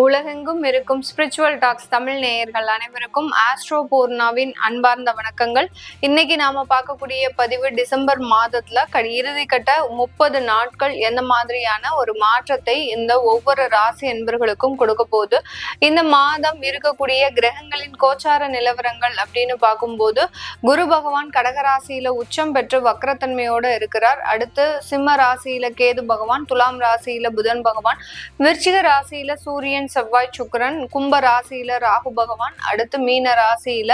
உலகெங்கும் இருக்கும் spiritual tax Tamil நேயர்கள் அனைவருக்கும் ஆஸ்ட்ரோ பூர்ணாவின் அன்பார்ந்த வணக்கங்கள். இன்னைக்கு நாம பார்க்கக்கூடிய பதிவு டிசம்பர் மாதத்துல இறுதி கட்ட 30 நாட்கள் எந்த மாதிரியான ஒரு மாற்றத்தை இந்த ஒவ்வொரு ராசி என்பர்களுக்கும் கொடுக்க போகுது. இந்த மாதம் இருக்கக்கூடிய கிரகங்களின் கோச்சார நிலவரங்கள் அப்படின்னு பார்க்கும்போது குரு பகவான் கடகராசியில உச்சம் பெற்று வக்ரத்தன்மையோட இருக்கிறார். அடுத்து சிம்ம ராசியில கேது பகவான், துலாம் ராசியில புதன் பகவான், விருச்சிக ராசியில சூரியன் செவ்வாய் சுக்கிரன், கும்ப ராசியில ராகு பகவான், அடுத்து மீன ராசியில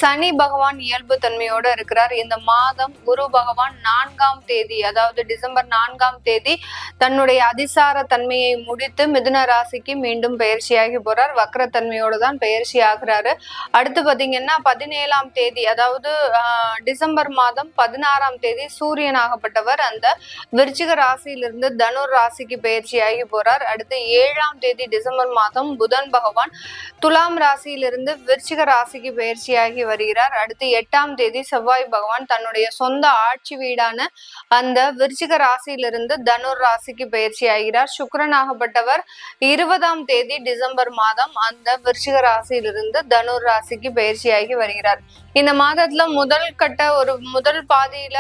சனி பகவான் இயல்பு தன்மையோட இருக்கிறார். இந்த மாதம் குரு பகவான் 4ஆம் தேதி, அதாவது டிசம்பர் 4ஆம் தேதி தன்னுடைய அதிசார தன்மையை முடித்து மிதுன ராசிக்கு மீண்டும் பயிற்சியாகி போறார். வக்ரத்தன்மையோட தான் பயிற்சி ஆகிறாரு. அடுத்து பாத்தீங்கன்னா 17ஆம் தேதி, அதாவது டிசம்பர் மாதம் 16ஆம் தேதி சூரியனாகப்பட்டவர் அந்த விருச்சிக ராசியிலிருந்து தனுர் ராசிக்கு பயிற்சியாகி போறார். அடுத்து 7ஆம் தேதி டிசம்பர் மாதம் புதன் பகவான் துலாம் ராசியிலிருந்து விருச்சிக ராசிக்கு பயிற்சியாகி வருகிறார். அடுத்து 8ஆம் தேதி செவ்வாய் பகவான் தன்னுடைய சொந்த ஆட்சி வீடான அந்த விருச்சிக ராசியிலிருந்து தனுர் ராசிக்கு பயிற்சி ஆகிறார். சுக்கிரனாகப்பட்டவர் 20ஆம் தேதி டிசம்பர் மாதம் அந்த விருச்சிக ராசியிலிருந்து தனுர் ராசிக்கு பயிற்சியாகி வருகிறார். இந்த மாதத்துல முதல் பாதியில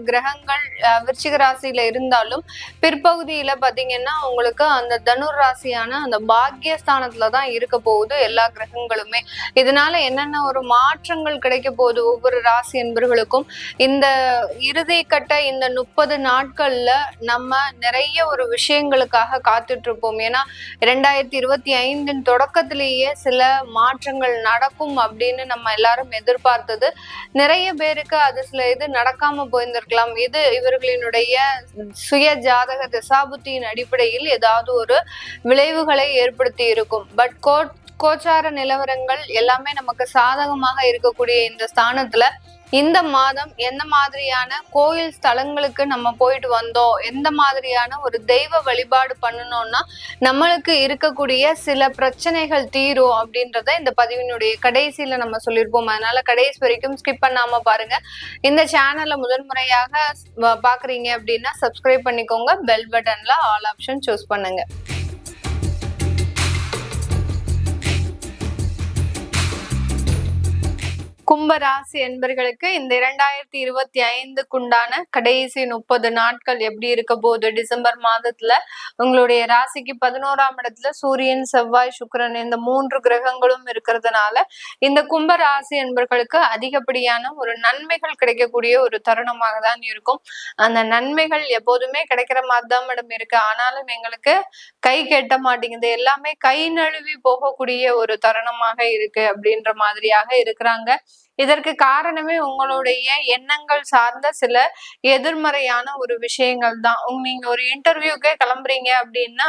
கிரகங்கள் விருச்சிக ராசியில இருந்தாலும் பிற்பகுதியில பாத்தீங்கன்னா உங்களுக்கு அந்த தனுர் ராசியான அந்த பாக்கியஸ்தானத்துலதான் இருக்க போகுது எல்லா கிரகங்களுமே. இதனால என்னென்ன ஒரு மாற்றங்கள் கிடைக்க போகுது ஒவ்வொரு ராசி என்பர்களுக்கும். இந்த இறுதி கட்ட இந்த 30 நாட்கள்ல நம்ம நிறைய ஒரு விஷயங்களுக்காக காத்துட்டு இருப்போம். ஏன்னா 2025 தொடக்கத்திலேயே சில மாற்றங்கள் நடக்கும் அப்படின்னு நம்ம எல்லாரும் எதிர்பார்த்தது. நிறைய பேருக்கு அது சில இது நடக்காம போயிருந்திருக்கலாம். இது இவர்களினுடைய சுய ஜாதக திசாபுத்தியின் அடிப்படையில் ஏதாவது ஒரு விளைவுகளை ஏற்படுத்தி இருக்கும். பட் கோச்சார நிலவரங்கள் எல்லாமே நமக்கு சாதகமாக இருக்கக்கூடிய இந்த ஸ்தானத்துல இந்த மாதம் எந்த மாதிரியான கோயில் ஸ்தலங்களுக்கு நம்ம போயிட்டு வந்தோம், எந்த மாதிரியான ஒரு தெய்வ வழிபாடு பண்ணணும்னா நம்மளுக்கு இருக்கக்கூடிய சில பிரச்சனைகள் தீரும் அப்படின்றத இந்த பதிவினுடைய கடைசியில நம்ம சொல்லியிருப்போம். அதனால கடைசி வரைக்கும் ஸ்கிப் பண்ணாம பாருங்க. இந்த சேனல்ல முதன்முறையாக பாக்குறீங்க அப்படின்னா சப்ஸ்கிரைப் பண்ணிக்கோங்க. பெல் பட்டன்ல ஆல் ஆப்ஷன் சூஸ் பண்ணுங்க. கும்பராசி என்பர்களுக்கு இந்த 2025க்குண்டான கடைசி 30 நாட்கள் எப்படி இருக்க போது? டிசம்பர் மாதத்துல உங்களுடைய ராசிக்கு 11ஆம் இடத்துல சூரியன், செவ்வாய், சுக்கிரன் இந்த 3 கிரகங்களும் இருக்கிறதுனால இந்த கும்பராசி என்பர்களுக்கு அதிகப்படியான ஒரு நன்மைகள் கிடைக்கக்கூடிய ஒரு தருணமாக தான் இருக்கும். அந்த நன்மைகள் எப்போதுமே கிடைக்கிற மாதிரி தான் மேடம் இருக்கு, ஆனாலும் எங்களுக்கு கை கெட்ட மாட்டேங்குது, எல்லாமே கை நழுவி போகக்கூடிய ஒரு தருணமாக இருக்கு அப்படின்ற மாதிரியாக இருக்கிறாங்க. இதற்கு காரணமே உங்களுடைய எண்ணங்கள் சார்ந்த சில எதிர்மறையான ஒரு விஷயங்கள் தான். நீங்க ஒரு இன்டர்வியூக்கே கிளம்புறீங்க அப்படின்னா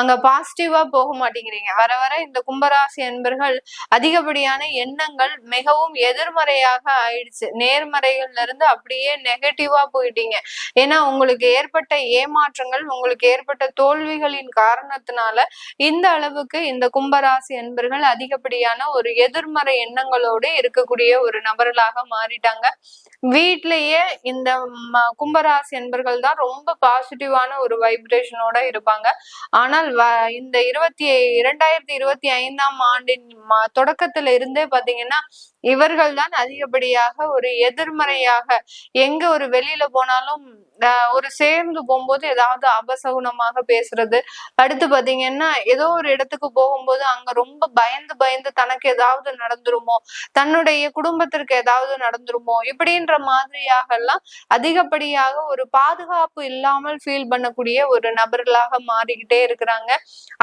அங்க பாசிட்டிவா போக மாட்டேங்கிறீங்க. வர வர இந்த கும்பராசி என்பர்கள் அதிகப்படியான எண்ணங்கள் மிகவும் எதிர்மறையாக ஆயிடுச்சு. நேர்மறைகள்ல இருந்து அப்படியே நெகட்டிவா போயிட்டீங்க. ஏன்னா உங்களுக்கு ஏற்பட்ட ஏமாற்றங்கள், உங்களுக்கு ஏற்பட்ட தோல்விகளின் காரணத்தினால இந்த அளவுக்கு இந்த கும்பராசி என்பர்கள் அதிகப்படியான ஒரு எதிர்மறை எண்ணங்களோடு இருக்கக்கூடிய ஒரு நபர்களாக மாறிட்டாங்க. வீட்லயே இந்த கும்பராசி என்பர்கள் தான் ரொம்ப பாசிட்டிவான ஒரு வைப்ரேஷனோட இருப்பாங்க. ஆனால் இந்த 2025ஆம் ஆண்டின் தொடக்கத்துல இருந்தே பாத்தீங்கன்னா இவர்கள் தான் அதிகப்படியாக ஒரு எதிர்மறையாக, எங்க ஒரு வெளியில போனாலும் ஒரு சேர்ந்து போகும்போது ஏதாவது அபசகுனமாக பேசுறது, அடுத்து பாத்தீங்கன்னா ஏதோ ஒரு இடத்துக்கு போகும்போது அங்க ரொம்ப பயந்து பயந்து தனக்கு ஏதாவது நடந்துருமோ, தன்னுடைய குடும்பத்திற்கு ஏதாவது நடந்துருமோ, இப்படின்ற மாதிரியாக எல்லாம் அதிகப்படியாக ஒரு பாதுகாப்பு இல்லாமல் ஃபீல் பண்ணக்கூடிய ஒரு நபர்களாக மாறிக்கிட்டே இருக்கிறாங்க.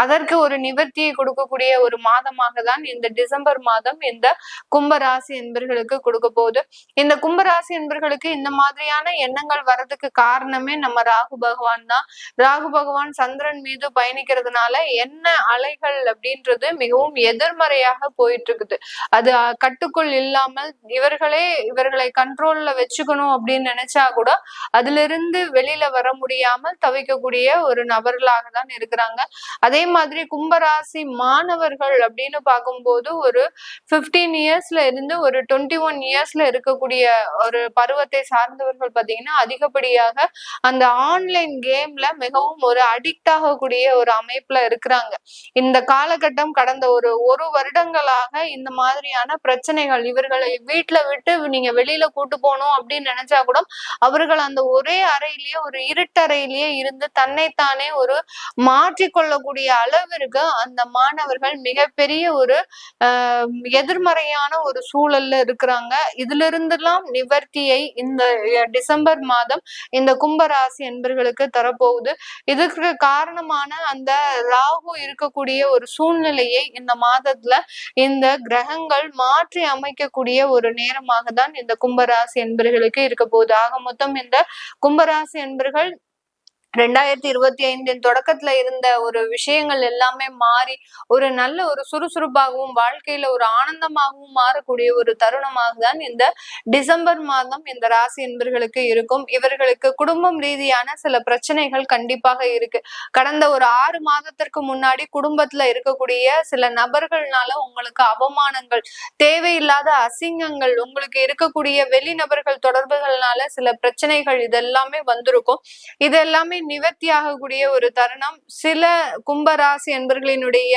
அதற்கு ஒரு நிவர்த்தியை கொடுக்கக்கூடிய ஒரு மாதமாக தான் இந்த டிசம்பர் மாதம் இந்த கும்பராசி என்பர்களுக்கு கொடுக்க போகுது. இந்த கும்பராசி என்பர்களுக்கு இந்த மாதிரியான எண்ணங்கள் வர்றதுக்கு காரணமே நம்ம ராகு பகவான் தான். ராகு பகவான் சந்திரன் மீது பயணிக்கிறதுனால என்ன அலைகள் அப்படின்றது மிகவும் எதிர்மறையாக போயிட்டு இருக்குது. அது கட்டுக்குள் இல்லாமல் இவர்களை கண்ட்ரோல் கண்ட்ரோல்ல வச்சுக்கணும் அப்படின்னு நினைச்சா கூட அதுல இருந்து வெளியில வர முடியாமல் தவிக்கக்கூடிய ஒரு நபர்களாக தான் இருக்கிறாங்க. அதே மாதிரி கும்பராசி மாணவர்கள் அப்படின்னு பார்க்கும்போது ஒரு 15 இயர்ஸ்ல இருந்து ஒரு 21 இயர்ஸ்ல இருக்கக்கூடிய ஒரு பருவத்தை சார்ந்தவர்கள் பாத்தீங்கன்னா அதிகப்படியாக அந்த ஆன்லைன் கேம்ல மிகவும் ஒரு அடிக்ட் ஆகக்கூடிய ஒரு அமைப்புல இருக்கிறாங்க. இந்த காலகட்டம் கடந்த ஒரு வருடங்களாக இந்த மாதிரியான பிரச்சனைகள் இவர்களை வீட்டுல விட்டு நீங்க வெளியில கூட்டு போகணும் அப்படின்னு நினைச்சா கூட அவர்கள் அந்த ஒரே அறையிலேயே ஒரு இருட்டறையிலேயே இருந்து தன்னைத்தானே ஒரு மாற்றிக்கொள்ளக்கூடிய அளவிற்கு அந்த மாணவர்கள் மிகப்பெரிய ஒரு எதிர்மறையான ஒரு சூழல்ல இருக்கிறாங்க. இதுல இருந்தெல்லாம் நிவர்த்தியை இந்த டிசம்பர் மாதம் இந்த கும்பராசி என்பர்களுக்கு தரப்போகுது. இதுக்கு காரணமான அந்த ராகு இருக்கக்கூடிய ஒரு சூழ்நிலையை இந்த மாதத்துல இந்த கிரகங்கள் மாற்றி அமைக்கக்கூடிய ஒரு நேரமாக தான் இந்த கும்பராசி என்பர்களுக்கு இருக்க போகுது. ஆக மொத்தம் இந்த கும்பராசி என்பர்கள் 2025 தொடக்கத்துல இருந்த ஒரு விஷயங்கள் எல்லாமே மாறி ஒரு நல்ல ஒரு சுறுசுறுப்பாகவும் வாழ்க்கையில ஒரு ஆனந்தமாகவும் மாறக்கூடிய ஒரு தருணமாக தான் இந்த டிசம்பர் மாதம் இந்த ராசி என்பர்களுக்கு இருக்கும். இவர்களுக்கு குடும்பம் ரீதியான சில பிரச்சனைகள் கண்டிப்பாக இருக்கு. கடந்த ஒரு 6 மாதத்திற்கு முன்னாடி குடும்பத்துல இருக்கக்கூடிய சில நபர்கள்னால உங்களுக்கு அவமானங்கள், தேவையில்லாத அசிங்கங்கள், உங்களுக்கு இருக்கக்கூடிய வெளிநபர்கள் தொடர்புகள்னால சில பிரச்சனைகள் இதெல்லாமே வந்திருக்கும். இதெல்லாமே நிவர்த்தி ஆகக்கூடிய ஒரு தருணம். சில கும்பராசி என்பர்களினுடைய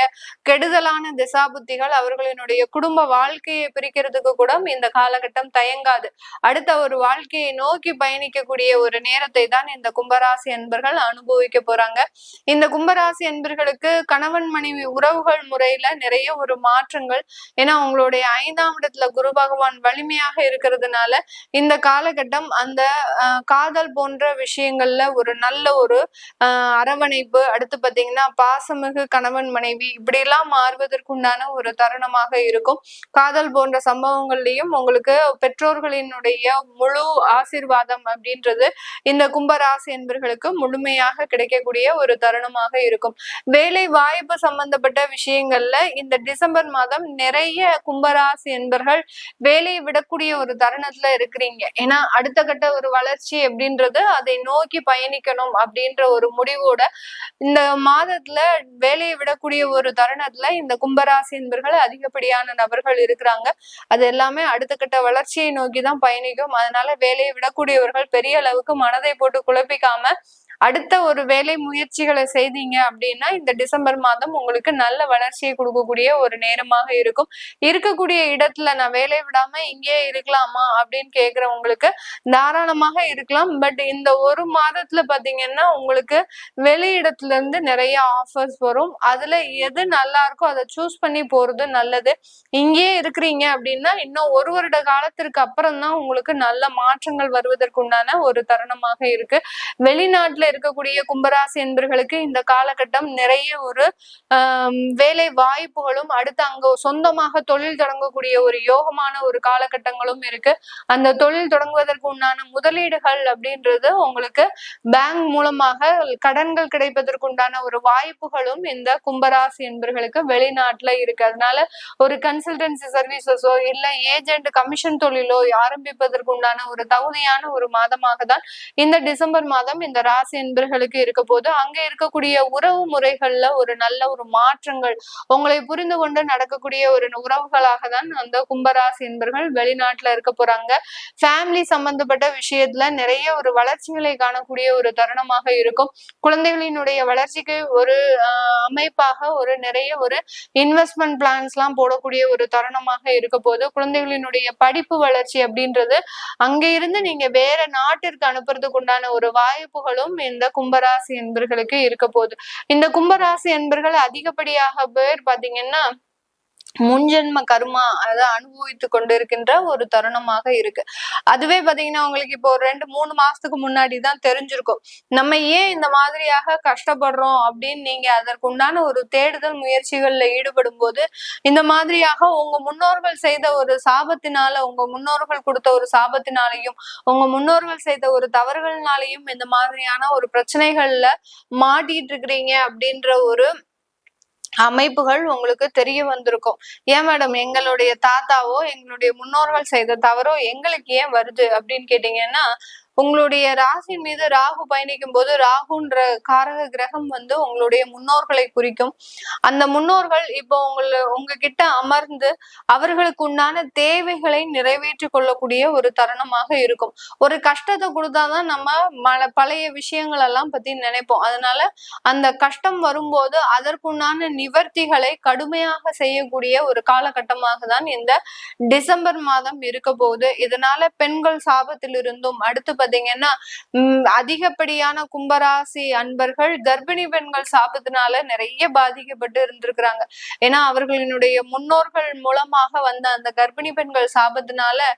கெடுதலான திசாபுத்திகள் அவர்களினுடைய குடும்ப வாழ்க்கையை பிரிக்கிறதுக்கு கூட இந்த காலகட்டம் தயங்காது. அடுத்த ஒரு வாழ்க்கையை நோக்கி பயணிக்கக்கூடிய ஒரு நேரத்தை தான் இந்த கும்பராசி என்பர்கள் அனுபவிக்க போறாங்க. இந்த கும்பராசி என்பர்களுக்கு கணவன் மனைவி உறவுகள் முறையில நிறைய ஒரு மாற்றங்கள், ஏன்னா உங்களுடைய 5ஆம் இடத்துல குரு பகவான் வலிமையாக இருக்கிறதுனால இந்த காலகட்டம் அந்த காதல் போன்ற விஷயங்கள்ல ஒரு நல்ல ஒரு அரவணைப்பு, அடுத்து பாத்தீங்கன்னா பாசமிகு கணவன் மனைவி இப்படி எல்லாம் மாறுவதற்குண்டான ஒரு தருணமாக இருக்கும். காதல் போன்ற சம்பவங்கள்லயும் உங்களுக்கு பெற்றோர்களினுடைய முழு ஆசீர்வாதம் அப்படின்றது இந்த கும்பராசி என்பர்களுக்கு முழுமையாக கிடைக்கக்கூடிய ஒரு தருணமாக இருக்கும். வேலை வாய்ப்பு சம்பந்தப்பட்ட விஷயங்கள்ல இந்த டிசம்பர் மாதம் நிறைய கும்பராசி என்பர்கள் வேலையை விடக்கூடிய ஒரு தருணத்துல இருக்கிறீங்க. ஏன்னா அடுத்த கட்ட ஒரு வளர்ச்சி அப்படின்றது அதை நோக்கி பயணிக்கணும் அப்படின்ற ஒரு முடிவோட இந்த மாதத்துல வேலையை விடக்கூடிய ஒரு தருணத்துல இந்த கும்பராசி என்பர்கள் அதிகப்படியான நபர்கள் இருக்கிறாங்க. அது எல்லாமே அடுத்த கட்ட வளர்ச்சியை நோக்கிதான் பயணிக்கும். அதனால வேலையை விடக்கூடியவர்கள் பெரிய அளவுக்கு மனதை போட்டு குழப்பிக்காம அடுத்த ஒரு வேலை முயற்சிகளை செய்தீங்க அப்படின்னா இந்த டிசம்பர் மாதம் உங்களுக்கு நல்ல வளர்ச்சியை கொடுக்கக்கூடிய ஒரு நேரமாக இருக்கும். இருக்கக்கூடிய இடத்துல நான் வேலையை விடாம இங்கே இருக்கலாமா அப்படின்னு கேக்குறவங்களுக்கு தாராளமாக இருக்கலாம். பட் இந்த ஒரு மாதத்துல பாத்தீங்கன்னா உங்களுக்கு வெளி இடத்துல இருந்து நிறைய ஆஃபர்ஸ் வரும். அதுல எது நல்லா இருக்கோ அதை சூஸ் பண்ணி போறது நல்லது. இங்கே இருக்கிறீங்க அப்படின்னா இன்னும் ஒரு வருட காலத்திற்கு அப்புறம் தான் உங்களுக்கு நல்ல மாற்றங்கள் வருவதற்குண்டான ஒரு தருணமாக இருக்கு. வெளிநாட்டுல இருக்கக்கூடிய கும்பராசி என்பர்களுக்கு இந்த காலகட்டம் நிறைய ஒரு வேலை வாய்ப்புகளும், அடுத்து அங்க சொந்தமாக தொழில் தொடங்கக்கூடிய ஒரு யோகமான ஒரு காலகட்டங்களும் இருக்கு. அந்த தொழில் தொடங்குவதற்கு உண்டான முதலீடுகள் அப்படின்றது உங்களுக்கு பேங்க் மூலமாக கடன்கள் கிடைப்பதற்குண்டான ஒரு வாய்ப்புகளும் இந்த கும்பராசி என்பர்களுக்கு வெளிநாட்டுல இருக்கு. அதனால ஒரு கன்சல்டன்சி சர்வீசஸோ இல்ல ஏஜென்ட் கமிஷன் தொழிலோ ஆரம்பிப்பதற்குண்டான ஒரு தகுதியான ஒரு மாதமாக தான் இந்த டிசம்பர் மாதம் இந்த ராசி என்பர்களுக்கு இருக்க போது அங்க இருக்கக்கூடிய உறவு முறைகள்ல ஒரு நல்ல ஒரு மாற்றங்கள், உங்களை புரிந்து கொண்டு நடக்கக்கூடிய ஒரு உறவுகளாக தான் அந்த கும்பராசி என்பர்கள் வெளிநாட்டுல இருக்க போறாங்க. ஃபேமிலி சம்பந்தப்பட்ட விஷயத்துல நிறைய ஒரு வளர்ச்சிகளை காணக்கூடிய ஒரு தருணமாக இருக்கும். குழந்தைகளினுடைய வளர்ச்சிக்கு ஒரு அமைப்பாக ஒரு நிறைய ஒரு இன்வெஸ்ட்மெண்ட் பிளான்ஸ் எல்லாம் போடக்கூடிய ஒரு தருணமாக இருக்க போது குழந்தைகளினுடைய படிப்பு வளர்ச்சி அப்படின்றது அங்க இருந்து நீங்க வேற நாட்டிற்கு அனுப்புறதுக்கு உண்டான ஒரு வாய்ப்புகளும் இந்த கும்பராசி என்பர்களுக்கு இருக்க போகுது. இந்த கும்பராசி என்பர்கள் அதிகப்படியாக பேர் பாத்தீங்கன்னா முன்ஜென்ம கர்மா அதை அனுபவித்து கொண்டிருக்கின்ற ஒரு தருணமாக இருக்கு. அதுவே பாத்தீங்கன்னா உங்களுக்கு இப்போ ஒரு 2-3 மாசத்துக்கு முன்னாடிதான் தெரிஞ்சிருக்கும் நம்ம ஏன் இந்த மாதிரியாக கஷ்டப்படுறோம் அப்படின்னு. நீங்க அதற்குண்டான ஒரு தேடுதல் முயற்சிகள்ல ஈடுபடும் போது இந்த மாதிரியாக உங்க முன்னோர்கள் செய்த ஒரு சாபத்தினால, உங்க முன்னோர்கள் கொடுத்த ஒரு சாபத்தினாலையும் உங்க முன்னோர்கள் செய்த ஒரு தவறுகள்னாலையும் இந்த மாதிரியான ஒரு பிரச்சனைகள்ல மாட்டிட்டு இருக்கிறீங்க அப்படின்ற ஒரு அமைப்புகள் உங்களுக்கு தெரிய வந்திருக்கும். ஏன் மேடம் எங்களுடைய தாத்தாவோ எங்களுடைய முன்னோர்கள் செய்த தவறோ எங்களுக்கு ஏன் வருது அப்படின்னு கேட்டீங்கன்னா, உங்களுடைய ராசி மீது ராகு பயணிக்கும் போது ராகுன்ற காரக கிரகம் உங்களுடைய முன்னோர்களை குறிக்கும். அந்த முன்னோர்கள் இப்போ உங்ககிட்ட அமர்ந்து அவர்களுக்கு உண்டான தேவைகளை நிறைவேற்றி கொள்ளக்கூடிய ஒரு தருணமாக இருக்கும். ஒரு கஷ்டத்தை கொடுத்தாதான் நம்ம பழைய விஷயங்கள் எல்லாம் பத்தி நினைப்போம். அதனால அந்த கஷ்டம் வரும்போது அதற்குண்டான நிவர்த்திகளை கடுமையாக செய்யக்கூடிய ஒரு காலகட்டமாக தான் இந்த டிசம்பர் மாதம் இருக்க போகுது. இதனால பெண்கள் சாபத்திலிருந்தும் அடுத்து பாத்தீங்கன்னா அதிகப்படியான கும்பராசி அன்பர்கள் கர்ப்பிணி பெண்கள் சாபத்தினால நிறைய பாதிக்கப்பட்டு இருந்திருக்கிறாங்க. ஏன்னா அவர்களினுடைய முன்னோர்கள் மூலமாக வந்த அந்த கர்ப்பிணி பெண்கள் சாபத்தினால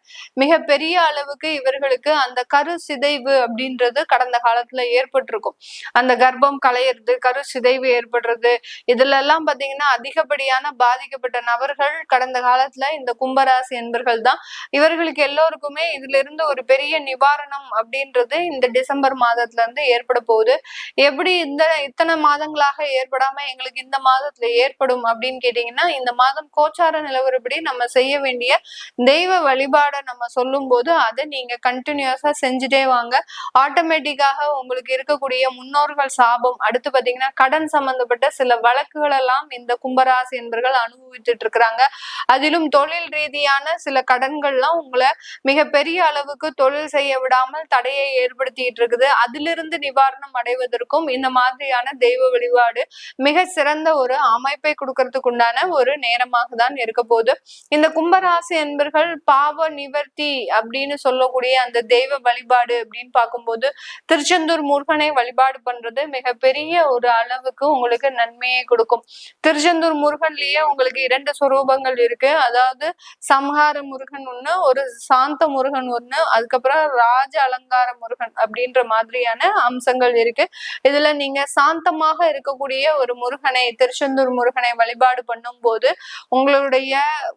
மிக பெரிய அளவுக்கு இவர்களுக்கு அந்த கரு சிதைவு அப்படின்றது கடந்த காலத்துல ஏற்பட்டிருக்கும். அந்த கர்ப்பம் களையிறது, கரு சிதைவு ஏற்படுறது, இதுல எல்லாம் பாத்தீங்கன்னா அதிகப்படியான பாதிக்கப்பட்ட நபர்கள் கடந்த காலத்துல இந்த கும்பராசி என்பர்கள் தான். இவர்களுக்கு எல்லோருக்குமே இதுல இருந்து ஒரு பெரிய நிவாரணம் அப்படின்றது இந்த டிசம்பர் மாதத்துல இருந்து ஏற்பட போகுது. எப்படி இத்தனை மாதங்களாக ஏற்படாம எங்களுக்கு இந்த மாதத்துல ஏற்படும் அப்படின்னு கேட்டீங்கன்னா, இந்த மாதம் கோச்சார நிலவரப்படி நம்ம செய்ய வேண்டிய தெய்வ வழிபாடை நம்ம சொல்லும் போது அதை நீங்க கண்டினியூஸா செஞ்சுட்டே வாங்க. ஆட்டோமேட்டிக்காக உங்களுக்கு இருக்கக்கூடிய முன்னோர்கள் சாபம், அடுத்து பாத்தீங்கன்னா கடன் சம்பந்தப்பட்ட சில வழக்குகள் எல்லாம் இந்த கும்பராசி என்பர்கள் அனுபவிச்சுட்டு இருக்கிறாங்க. அதிலும் தொழில் ரீதியான சில கடன்கள்லாம் உங்களை மிகப்பெரிய அளவுக்கு தொழில் செய்ய விடாமல் தடையை ஏற்படுத்திட்டு இருக்குது. அதிலிருந்து நிவாரணம் அடைவதற்கும் இந்த மாதிரியான தெய்வ வழிபாடு மிக சிறந்த ஒரு அமைப்பை கொடுக்கறதுக்கு உண்டான ஒரு நேரமாக தான் இருக்க போகுது. இந்த கும்பராசி என்பர்கள் பாவ நிவர்த்தி அப்படின்னு சொல்லக்கூடிய அந்த தெய்வ வழிபாடு அப்படின்னு பார்க்கும்போது திருச்செந்தூர் முருகனை வழிபாடு பண்றது மிகப்பெரிய ஒரு அளவுக்கு உங்களுக்கு நன்மையை கொடுக்கும். திருச்செந்தூர் முருகன்லயே உங்களுக்கு 2 சொரூபங்கள் இருக்கு. அதாவது சம்ஹார முருகன் ஒண்ணு, ஒரு சாந்த முருகன் ஒண்ணு, அதுக்கப்புறம் ராஜ அலங்கார முருகன் அப்படின்ற மாதிரியான அம்சங்கள் இருக்கு. இதுல நீங்க சாந்தமாக இருக்கக்கூடிய ஒரு முருகனை, திருச்செந்தூர் முருகனை வழிபாடு பண்ணும் போது உங்களுடைய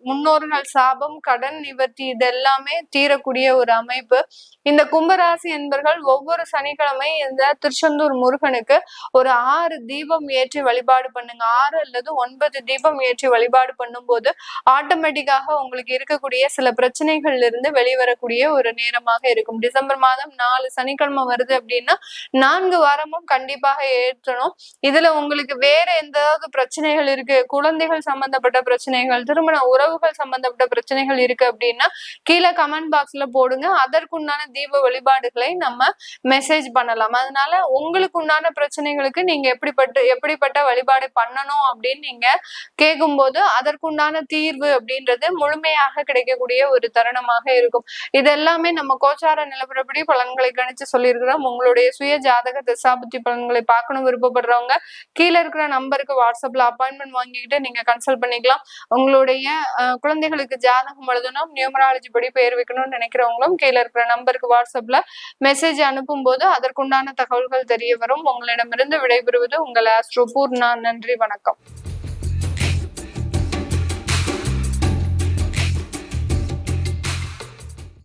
முன்னோர்கள் சாபம், கடன் நிவர்த்தி இதெல்லாமே தீரக்கூடிய ஒரு அமைப்பு. இந்த கும்பராசி என்பர்கள் ஒவ்வொரு சனிக்கிழமை இந்த திருச்செந்தூர் முருகனுக்கு ஒரு 6 தீபம் ஏற்றி வழிபாடு பண்ணுங்க. 6 அல்லது 9 தீபம் ஏற்றி வழிபாடு பண்ணும் போது ஆட்டோமேட்டிக்காக உங்களுக்கு இருக்கக்கூடிய சில பிரச்சனைகள்ல இருந்து வெளிவரக்கூடிய ஒரு நேரமாக இருக்கும். டிசம்பர் மாதம் 4 சனிக்கிழமை வருது அப்படின்னா 4 வாரமும் கண்டிப்பாக ஏற்றணும். இதுல உங்களுக்கு வேற எந்தாவது பிரச்சனைகள் இருக்கு, குழந்தைகள் சம்பந்தப்பட்ட பிரச்சனைகள், திருமண உறவுகள் சம்பந்தப்பட்ட பிரச்சனைகள் இருக்கு அப்படின்னா கீழே கமெண்ட் பாக்ஸ்ல போடுங்க. அதற்குண்டான தீப வழிபாடுகளை நம்ம மெசேஜ் பண்ணலாம். அதனால உங்களுக்கு உண்டான பிரச்சனைகளுக்கு நீங்க எப்படிப்பட்ட வழிபாடு பண்ணணும் அப்படின்னு நீங்க கேட்கும்போது அதற்குண்டான தீர்வு அப்படின்றது முழுமையாக கிடைக்கக்கூடிய ஒரு தருணமாக இருக்கும். இது எல்லாமே நம்ம கோச்சார நிலவரப்படி பலன்களை கணிச்சு சொல்லியிருக்கிறோம். உங்களுடைய சுய ஜாதக திசாபுத்தி பலன்களை பார்க்கணும் விருப்பப்படுறவங்க கீழே இருக்கிற நம்பருக்கு வாட்ஸ்அப்ல அப்பாயின்மெண்ட் வாங்கிக்கிட்டு நீங்க கன்சல்ட் பண்ணிக்கலாம். உங்களுடைய குழந்தைகளுக்கு ஜாதகம் எழுதணும், நியூமராலஜி படி பெயர் வைக்கணும்னு நினைக்கிறவங்களும் கீழே இருக்கிற நம்பருக்கு வாட்ஸ்அப்ல மெசேஜ் அனுப்பும் போது அதற்குண்டான தகவல்கள் தெரிய வரும். உங்களிடமிருந்து விடைபெறுவது உங்கள் ஆஸ்ட்ரோ பூர்ணா. நன்றி, வணக்கம்.